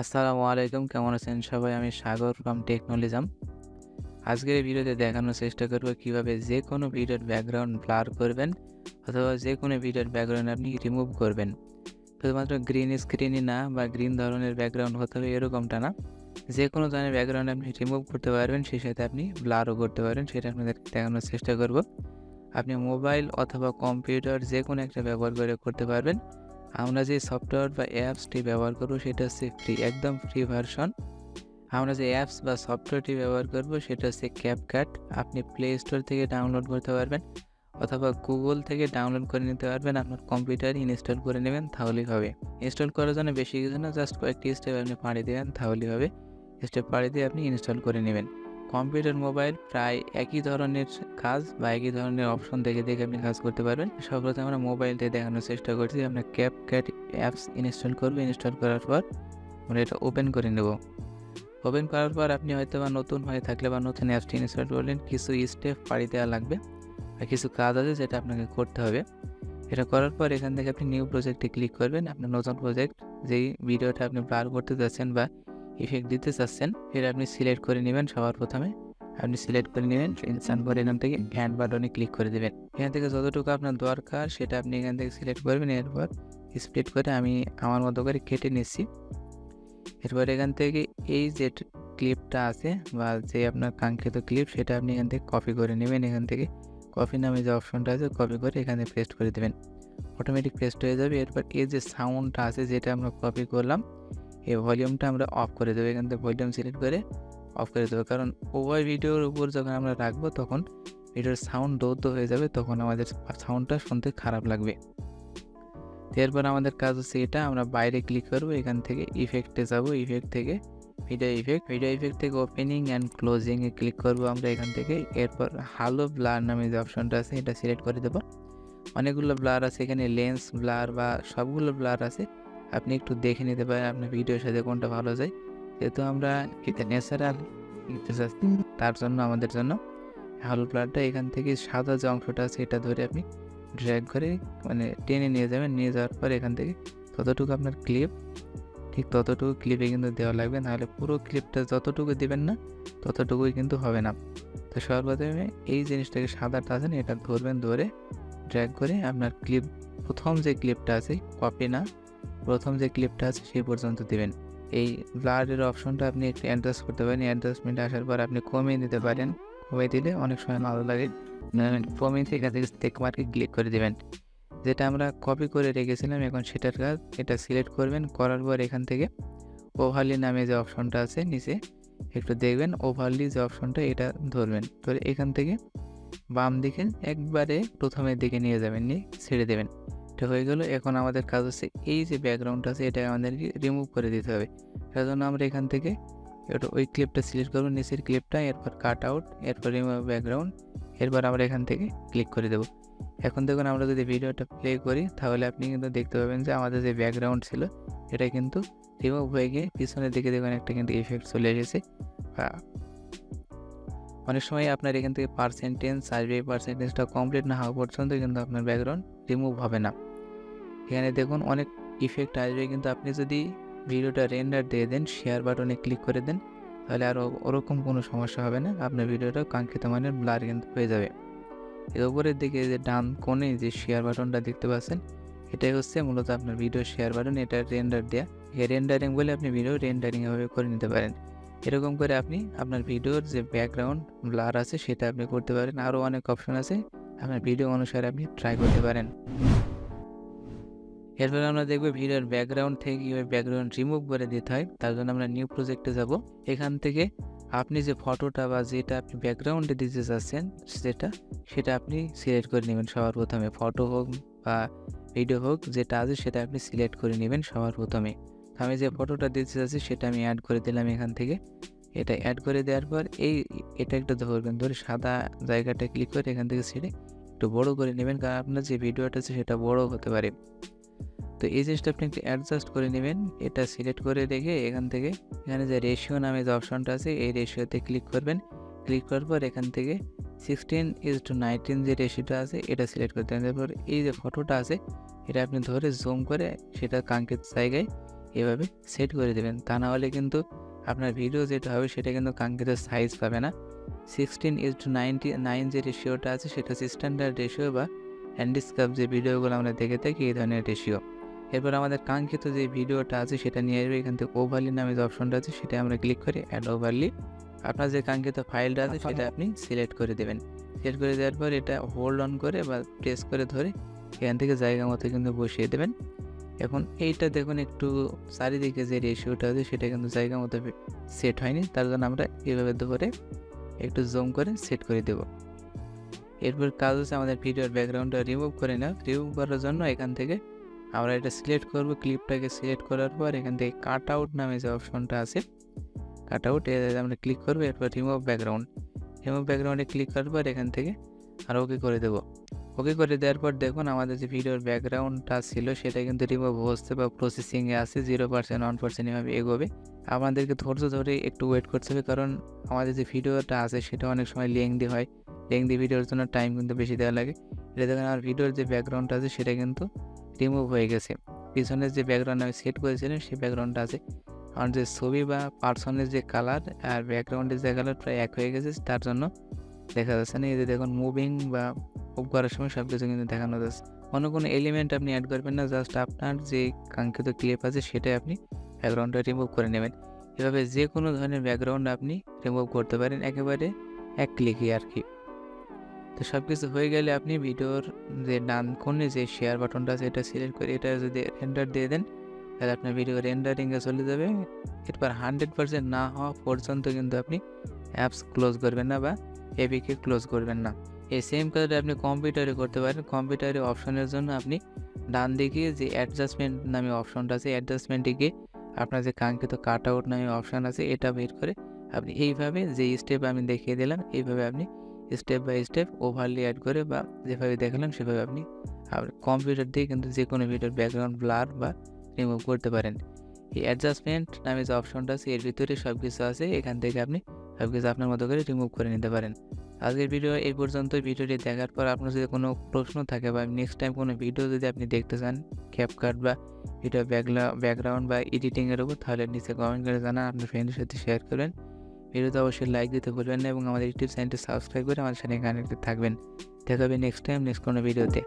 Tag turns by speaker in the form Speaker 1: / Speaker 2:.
Speaker 1: আসসালামু আলাইকুম, কেমন আছেন সবাই? আমি সাগর ফ্রম টেকনোলিজম। আজকের এই ভিডিওতে দেখানোর চেষ্টা করব কিভাবে যেকোনো ভিডিওর ব্যাকগ্রাউন্ড ব্লার করবেন অথবা যেকোনো ভিডিওর ব্যাকগ্রাউন্ড আপনি রিমুভ করবেন। শুধুমাত্র গ্রিন স্ক্রিনই না বা গ্রিন ধরনের ব্যাকগ্রাউন্ড হতে হবে এরকমটা না। যেকোনো ধরনের ব্যাকগ্রাউন্ড আপনি রিমুভ করতে পারবেন, সেই সাথে আপনি ব্লারও করতে পারবেন। সেটা আপনাদের দেখানোর চেষ্টা করব। আপনি মোবাইল অথবা কম্পিউটার যেকোনো একটা ব্যবহার করে করতে পারবেন। আমরা যে সফটওয়্যার বা অ্যাপসটি ব্যবহার করব সেটা হচ্ছে ফ্রি, একদম ফ্রি ভার্সন। আমরা যে অ্যাপস বা সফটওয়্যারটি ব্যবহার করব সেটা হচ্ছে ক্যাপকাট। আপনি প্লে স্টোর থেকে ডাউনলোড করতে পারবেন অথবা গুগল থেকে ডাউনলোড করে নিতে পারবেন। আপনার কম্পিউটারে ইনস্টল করে নেবেন, তাহলেই হবে। ইনস্টল করার জন্য বেশি কিছু না, জাস্ট কয়েকটি স্টেপ আপনি পাড়ি দেবেন, তাহলেই হবে। স্টেপ পাড়ি দিয়ে আপনি ইনস্টল করে নেবেন। কম্পিউটার, মোবাইল প্রায় একই ধরনের কাজ বা একই ধরনের অপশন দেখে দেখে আপনি কাজ করতে পারবেন। সর্বপ্রথম আমরা মোবাইল দিয়ে দেখানোর চেষ্টা করছি। আমরা ক্যাপকাট অ্যাপস ইনস্টল করব। ইনস্টল করার পর আমরা এটা ওপেন করে নেব। ওপেন করার পর আপনি হয়তোবা নতুন হয়ে থাকলে বা নতুন অ্যাপসটি ইনস্টল করলেন, কিছু স্টেপ পাড়ি দেওয়া লাগবে আর কিছু কাজ আছে যেটা আপনাকে করতে হবে। এটা করার পর এখান থেকে আপনি নিউ প্রজেক্টে ক্লিক করবেন। আপনার নতুন প্রজেক্ট, যেই ভিডিওটা আপনি ব্লার করতে যাচ্ছেন বা ইফেক্ট দিতে চাচ্ছেন, সেটা আপনি সিলেক্ট করে নেবেন। সবার প্রথমে আপনি সিলেক্ট করে নেবেন, সিলেকশন করে এখান থেকে অ্যাড বাটনে ক্লিক করে দেবেন। এখান থেকে যতটুকু আপনার দরকার সেটা আপনি এখান থেকে সিলেক্ট করবেন। এরপর স্প্লিট করে আমি আমার মতো করে কেটে নিচ্ছি। এরপর এখান থেকে এই যে ক্লিপটা আছে বা যে আপনার কাঙ্ক্ষিত ক্লিপ, সেটা আপনি এখান থেকে কপি করে নেবেন। এখান থেকে কপি নামে যে অপশনটা আছে, কপি করে এখানে পেস্ট করে দেবেন। অটোমেটিক পেস্ট হয়ে যাবে। এরপর এই যে সাউন্ডটা আছে যেটা আমরা কপি করলাম, এই ভলিউমটা আমরা অফ করে দেবো। এখান থেকে ভলিউম সিলেক্ট করে অফ করে দেবো, কারণ উভয় ভিডিওর উপর যখন আমরা রাখবো তখন ভিডিওর সাউন্ড দ্বৈত হয়ে যাবে, তখন আমাদের সাউন্ডটা শুনতে খারাপ লাগবে। এরপর আমাদের কাজ হচ্ছে এটা, আমরা বাইরে ক্লিক করব, এখান থেকে ইফেক্টে যাব, ইফেক্ট থেকে ভিডিও ইফেক্ট থেকে opening and closing A click করব আমরা এখান থেকে। এরপর হালো ব্লার নামে যে অপশনটা আছে এটা সিলেক্ট করে দেব। অনেকগুলো ব্লার আছে এখানে, লেন্স ব্লার বা সবগুলো ব্লার আছে, আপনি একটু দেখে নিতে পারেন আপনার ভিডিওর সাথে কোনটা ভালো যায়। যেহেতু আমরা এটা ন্যাচারাল নিতে চাচ্ছি, তার জন্য আমাদের জন্য হালো ব্লারটা এখান থেকে সাদা যে অংশটা আছে এটা ধরে আপনি ড্র্যাগ করে মানে টেনে নিয়ে যাবেন। নিয়ে যাওয়ার পর এখান থেকে ততটুকু আপনার ক্লিপ, ঠিক ততটুকু ক্লিপে কিন্তু দেওয়া লাগবে, নাহলে পুরো ক্লিপটা যতটুকু দিবেন না ততটুকুই কিন্তু হবে না। তো সর্বপ্রথমে এই জিনিসটাকে সাদাটা আছে না, এটা ধরবেন, ধরে ড্র্যাগ করে আপনার ক্লিপ, প্রথম যে ক্লিপটা আছে, কপি না, প্রথম যে ক্লিপটা আছে সেই পর্যন্ত দিবেন। এই ব্লারের অপশনটা আপনি একটু অ্যাডজাস্ট করতে পারেন। অ্যাডজাস্টমেন্ট আসার পর আপনি কমিয়ে দিতে পারেন। কমিয়ে দিলে অনেক সময় ভালো লাগে। কমিয়ে এখান থেকে টেক মার্কে ক্লিক করে দেবেন। যেটা আমরা কপি করে রেখেছিলাম এখন সেটার কাজ, এটা সিলেক্ট করবেন। করার পর এখান থেকে ওভারলি নামে যে অপশনটা আছে নিচে একটু দেখবেন, ওভারলি যে অপশনটা এটা ধরবেন, ধরে এখান থেকে বাম দিকে একবারে প্রথমের দিকে নিয়ে যাবেন, নিয়ে ছেড়ে দেবেন। এটা হয়ে গেল। এখন আমাদের কাজ হচ্ছে এই যে ব্যাকগ্রাউন্ডটা আছে এটা আমাদেরকে রিমুভ করে দিতে হবে। তার জন্য আমরা এখান থেকে ওই ক্লিপটা সিলেক্ট করবো, নিচের ক্লিপটা, এরপর কাট আউট, এরপর রিমুভ ব্যাকগ্রাউন্ড, এরপর আমরা এখান থেকে ক্লিক করে দেবো। এখন দেখুন আমরা যদি ভিডিওটা প্লে করি তাহলে আপনি কিন্তু দেখতে পাবেন যে আমাদের যে ব্যাকগ্রাউন্ড ছিল এটা কিন্তু রিমুভ হয়ে গিয়ে পিছনের দিকে দেখুন একটা কিন্তু ইফেক্ট চলে এসেছে। বা অনেক সময় আপনার এখান থেকে পার্সেন্টেজ আসবে, এই পার্সেন্টেজটা কমপ্লিট না হওয়া পর্যন্ত কিন্তু আপনার ব্যাকগ্রাউন্ড রিমুভ হবে না। এখানে দেখুন অনেক ইফেক্ট আসবে, কিন্তু আপনি যদি ভিডিওটা রেন্ডার দিয়ে দেন, শেয়ার বাটনে ক্লিক করে দেন, তাহলে আর ওরকম কোনো সমস্যা হবে না। আপনার ভিডিওটা কাঙ্ক্ষিত মানের ব্লার কিন্তু হয়ে যাবে। এর উপরের দিকে যে ডান কোণে যে শেয়ার বাটনটা দেখতে পাচ্ছেন, এটাই হচ্ছে মূলত আপনার ভিডিও শেয়ার বাটন। এটা রেন্ডার দেয়া, রেন্ডারিং বলে আপনি ভিডিও রেন্ডারিং এভাবে করে নিতে পারেন। এরকম করে আপনি আপনার ভিডিওর যে ব্যাকগ্রাউন্ড ব্লার আছে সেটা আপনি করতে পারেন। আরও অনেক অপশন আছে, আপনার ভিডিও অনুসারে আপনি ট্রাই করতে পারেন। এরপরে আমরা দেখব ভিডিওর ব্যাকগ্রাউন্ড থেকে কীভাবে ব্যাকগ্রাউন্ড রিমুভ করে দিতে হয়। তার জন্য আমরা নিউ প্রজেক্টে যাব। এখান থেকে আপনি যে ফটোটা বা যেটা আপনি ব্যাকগ্রাউন্ডে দিতে চাচ্ছেন সেটা আপনি সিলেক্ট করে নেবেন। সবার প্রথমে ফটো হোক বা ভিডিও হোক, যেটা আছে সেটা আপনি সিলেক্ট করে নেবেন সবার প্রথমে। আমি যে ফটোটা দিতে চাচ্ছি সেটা আমি অ্যাড করে দিলাম এখান থেকে। এটা অ্যাড করে দেওয়ার পর এটা একটা ধরবেন, ধরে সাদা জায়গাটা ক্লিক করে এখান থেকে ছেড়ে একটু বড় করে নেবেন, কারণ আপনার যে ভিডিওটা আছে সেটা বড় হতে পারে। তো এই জিনিসটা আপনি একটু অ্যাডজাস্ট করে নেবেন। এটা সিলেক্ট করে রেখে এখান থেকে এখানে যে রেশিও নামে যে অপশনটা আছে এই রেশিওতে ক্লিক করবেন। ক্লিক করার পর এখান থেকে 16:19 যে রেশিওটা আছে এটা সিলেক্ট করতে হবে। তারপর এই যে ফটোটা আছে এটা আপনি ধরে জুম করে সেটা কাঙ্ক্ষিত জায়গায় এভাবে সেট করে দেবেন। তা না হলে কিন্তু আপনার ভিডিও যেটা হবে সেটা কিন্তু কাঙ্ক্ষিত সাইজ পাবে না। 16:99 যে রেশিওটা আছে সেটা হচ্ছে স্ট্যান্ডার্ড রেশিও বা হ্যান্ডিক্যাপ যে ভিডিওগুলো আমরা দেখে থাকি এই ধরনের রেশিও। এরপর আমাদের কাঙ্ক্ষিত যে ভিডিওটা আছে সেটা নিয়ে আসবে, এখান থেকে ওভারলি নামে যে অপশনটা আছে সেটা আমরা ক্লিক করে অ্যাড ওভারলি। আপনার যে কাঙ্ক্ষিত ফাইলটা আছে সেটা আপনি সিলেক্ট করে দেবেন। সিলেক্ট করে দেওয়ার পর এটা হোল্ড অন করে বা প্রেস করে ধরে এখান থেকে জায়গা মতো কিন্তু বসিয়ে দেবেন। এখন এইটা দেখুন একটু চারিদিকে যে রেশিওটা আছে সেটা কিন্তু জায়গা মতো সেট হয়নি, তার জন্য আমরা এভাবে ধরে একটু জুম করে সেট করে দেব। এরপর কাজ হচ্ছে আমাদের ভিডিওর ব্যাকগ্রাউন্ডটা রিমুভ করে নেওয়া। রিমুভ করার জন্য এখান থেকে আমরা এটা সিলেক্ট করব, ক্লিপটাকে সিলেক্ট করার পর এখান থেকে কাট আউট নামে যে অপশনটা আছে কাট আউট আমরা ক্লিক করবো। এরপর রিমুভ ব্যাকগ্রাউন্ডে ক্লিক করার পর এখান থেকে আর ওকে করে দেবো। ওকে করে দেওয়ার পর দেখুন আমাদের যে ভিডিওর ব্যাকগ্রাউন্ডটা ছিল সেটা কিন্তু রিমুভ হচ্ছে বা প্রসেসিংয়ে আছে, 0% 1% এভাবে এগোবে। আমাদেরকে ধৈর্য ধরে একটু ওয়েট করতে হবে, কারণ আমাদের যে ভিডিওটা আছে সেটা অনেক সময় লেংদি হয়। লেংদি ভিডিওর জন্য টাইম কিন্তু বেশি দেওয়া লাগে। এটা দেখুন আমার ভিডিওর যে ব্যাকগ্রাউন্ডটা আছে সেটা কিন্তু রিমুভ হয়ে গেছে। পিছনের যে ব্যাকগ্রাউন্ড আমি সেট করেছিলাম সেই ব্যাকগ্রাউন্ডটা আছে। আমার যে ছবি বা পার্সনের যে কালার আর ব্যাকগ্রাউন্ডের যে কালার প্রায় এক হয়ে গেছে, তার জন্য দেখা যাচ্ছে না। এই যে দেখুন মুভিং বা মুভ করার সময় সব কিছু কিন্তু দেখানো যাচ্ছে। অন্য কোনো এলিমেন্ট আপনি অ্যাড করবেন না, জাস্ট আপনার যে কাঙ্ক্ষিত ক্লিপ আছে সেটাই আপনি ব্যাকগ্রাউন্ডটা রিমুভ করে নেবেন। এভাবে যে কোনো ধরনের ব্যাকগ্রাউন্ড আপনি রিমুভ করতে পারেন একেবারে এক ক্লিকই আর কি। তো সব কিছু হয়ে গেলে আপনি ভিডিওর যে ডান কোণে যে শেয়ার বাটনটা আছে এটা সিলেক্ট করে এটা যদি রেন্ডার দিয়ে দেন তাহলে আপনার ভিডিও রেন্ডারিংয়ে চলে যাবে। এরপর 100% না হওয়া পর্যন্ত কিন্তু আপনি অ্যাপস ক্লোজ করবেন না বা এপিকে ক্লোজ করবেন না। এই সেম কাজটা আপনি কম্পিউটারে করতে পারেন। কম্পিউটারে অপশনের জন্য আপনি ডান দিকে যে অ্যাডজাস্টমেন্ট নামে অপশনটা আছে অ্যাডজাস্টমেন্টে গিয়ে আপনার যে কাঙ্ক্ষিত কাট আউট নামে অপশন আছে এটা বের করে আপনি এইভাবে যে স্টেপ আমি দেখিয়ে দিলাম এইভাবে আপনি step by step overlay add করে বা যেভাবে দেখালাম সেভাবে আপনি কম্পিউটার দিয়ে কিন্তু যে কোনো ভিডিওর ব্যাকগ্রাউন্ড ব্লার বা রিমুভ করতে পারেন। এই অ্যাডজাস্টমেন্ট নামে যে অপশনটা আছে এর ভিতরে সব কিছু আছে, এখান থেকে আপনি সব কিছু আপনার মতো করে রিমুভ করে নিতে পারেন। আজকের ভিডিও এই পর্যন্তই। ভিডিওটি দেখার পর আপনার যদি কোনো প্রশ্ন থাকে বা নেক্সট টাইম কোনো ভিডিও যদি আপনি দেখতে চান ক্যাপকাট বা ভিডিও ব্যাকগ্রাউন্ড বা এডিটিংয়ের উপর, তাহলে নিচে কমেন্ট করে জানান, আপনার ফ্রেন্ডের সাথে শেয়ার করবেন। ভিডিওতে অবশ্যই লাইক দিতে ভুলবেন না এবং আমাদের ইউটিউব চ্যানেলটি সাবস্ক্রাইব করে আমাদের সাথে কানেক্টেড থাকবেন। দেখা হবে নেক্সট টাইম নেক্সট কোনো ভিডিওতে।